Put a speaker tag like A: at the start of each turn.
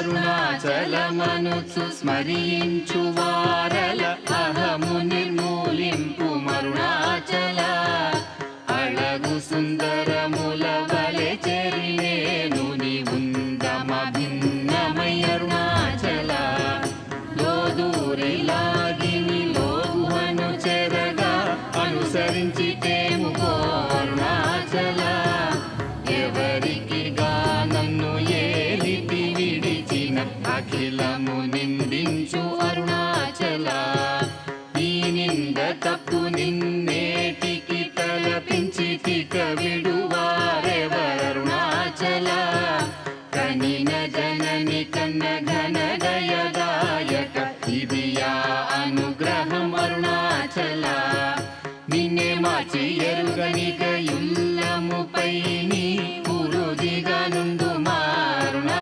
A: అరుణాచలమనుచు స్మరించు వారల అహము నిర్మూలింపు మరుణాచల అళగు సుందరముల వలె చెరినేను నీ ఉందమ భిన్నమై అరుణాచల లోదూరిలాగిని లోగుహను చెరగా అనుసరించి తేముకో అరుణాచల ఎవరికి నన్ను ఏలితి విడిచిన అఖిలము నిందించు అరుణాచల ఈ నింద తప్పు నిన్నేటికి తలపించి తిక విడువారెవరుణాచల కనిన జనని కన్న ఘన దయదాయక ఇది యా అనుగ్రహం అరుణాచల నిన్నే మార్చి ఎరుగనిక యుల్లముపై నీ పురుదిగా నుండి